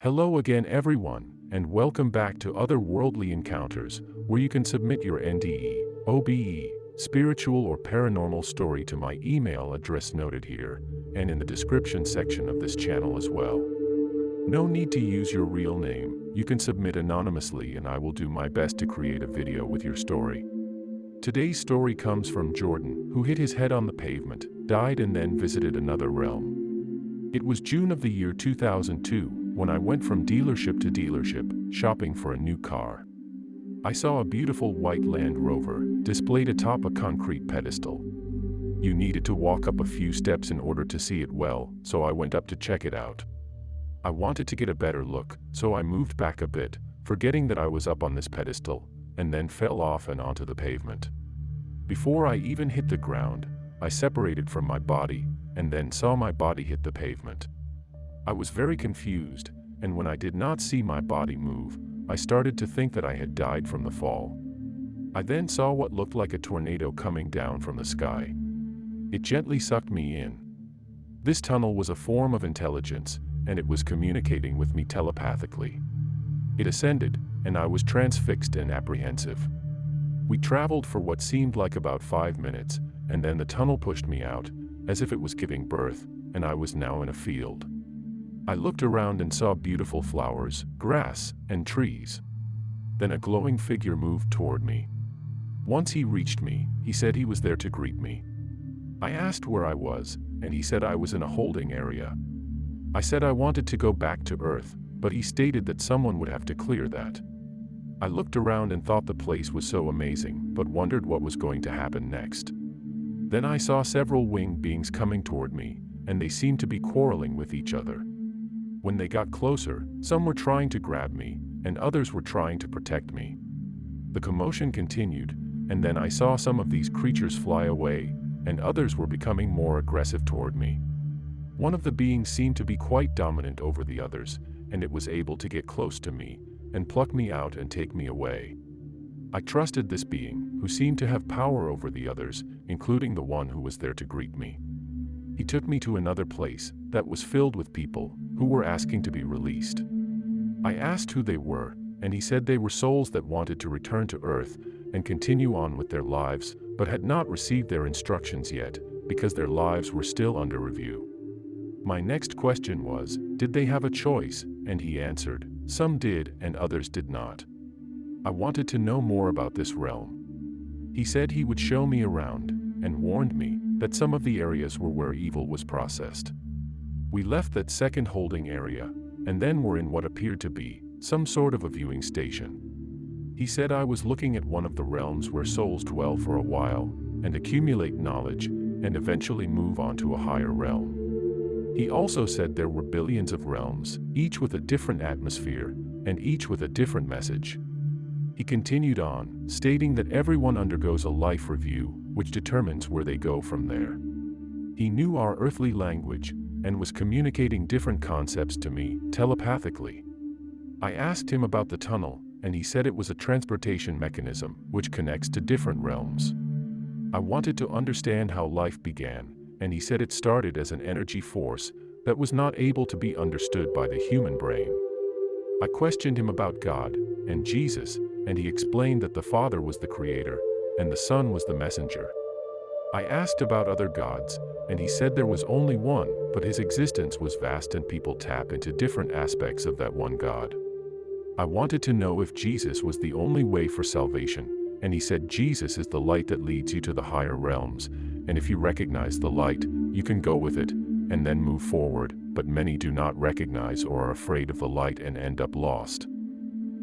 Hello again everyone, and welcome back to Otherworldly Encounters, where you can submit your NDE, OBE, spiritual or paranormal story to my email address noted here, and in the description section of this channel as well. No need to use your real name, you can submit anonymously and I will do my best to create a video with your story. Today's story comes from Jordan, who hit his head on the pavement, died and then visited another realm. It was June of the year 2002, when I went from dealership to dealership, shopping for a new car. I saw a beautiful white Land Rover, displayed atop a concrete pedestal. You needed to walk up a few steps in order to see it well, so I went up to check it out. I wanted to get a better look, so I moved back a bit, forgetting that I was up on this pedestal, and then fell off and onto the pavement. Before I even hit the ground, I separated from my body, and then saw my body hit the pavement. I was very confused, and when I did not see my body move, I started to think that I had died from the fall. I then saw what looked like a tornado coming down from the sky. It gently sucked me in. This tunnel was a form of intelligence, and it was communicating with me telepathically. It ascended, and I was transfixed and apprehensive. We traveled for what seemed like about 5 minutes, and then the tunnel pushed me out, as if it was giving birth, and I was now in a field. I looked around and saw beautiful flowers, grass, and trees. Then a glowing figure moved toward me. Once he reached me, he said he was there to greet me. I asked where I was, and he said I was in a holding area. I said I wanted to go back to Earth, but he stated that someone would have to clear that. I looked around and thought the place was so amazing, but wondered what was going to happen next. Then I saw several winged beings coming toward me, and they seemed to be quarreling with each other. When they got closer, some were trying to grab me, and others were trying to protect me. The commotion continued, and then I saw some of these creatures fly away, and others were becoming more aggressive toward me. One of the beings seemed to be quite dominant over the others, and it was able to get close to me, and pluck me out and take me away. I trusted this being, who seemed to have power over the others, including the one who was there to greet me. He took me to another place that was filled with people who were asking to be released. I asked who they were, and he said they were souls that wanted to return to Earth and continue on with their lives, but had not received their instructions yet, because their lives were still under review. My next question was, did they have a choice? And he answered, some did and others did not. I wanted to know more about this realm. He said he would show me around, and warned me that some of the areas were where evil was processed. We left that second holding area, and then were in what appeared to be some sort of a viewing station. He said I was looking at one of the realms where souls dwell for a while, and accumulate knowledge, and eventually move on to a higher realm. He also said there were billions of realms, each with a different atmosphere, and each with a different message. He continued on, stating that everyone undergoes a life review, which determines where they go from there. He knew our earthly language, and was communicating different concepts to me, telepathically. I asked him about the tunnel, and he said it was a transportation mechanism, which connects to different realms. I wanted to understand how life began, and he said it started as an energy force that was not able to be understood by the human brain. I questioned him about God and Jesus, and he explained that the Father was the creator, and the Son was the messenger. I asked about other gods, and he said there was only one, but his existence was vast and people tap into different aspects of that one God. I wanted to know if Jesus was the only way for salvation, and he said Jesus is the light that leads you to the higher realms, and if you recognize the light, you can go with it, and then move forward, but many do not recognize or are afraid of the light and end up lost.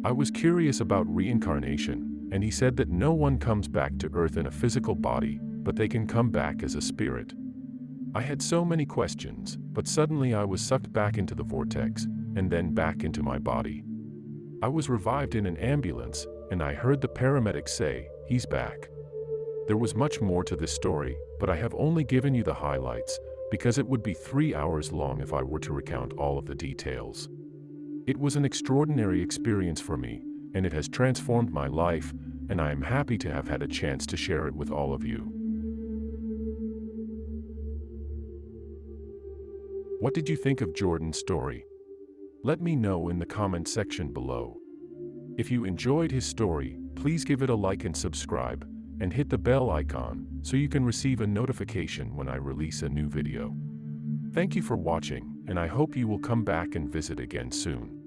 I was curious about reincarnation, and he said that no one comes back to Earth in a physical body, but they can come back as a spirit. I had so many questions, but suddenly I was sucked back into the vortex, and then back into my body. I was revived in an ambulance, and I heard the paramedic say, "He's back." There was much more to this story, but I have only given you the highlights, because it would be 3 hours long if I were to recount all of the details. It was an extraordinary experience for me, and it has transformed my life, and I am happy to have had a chance to share it with all of you. What did you think of Jordan's story? Let me know in the comment section below. If you enjoyed his story, please give it a like and subscribe, and hit the bell icon so you can receive a notification when I release a new video. Thank you for watching, and I hope you will come back and visit again soon.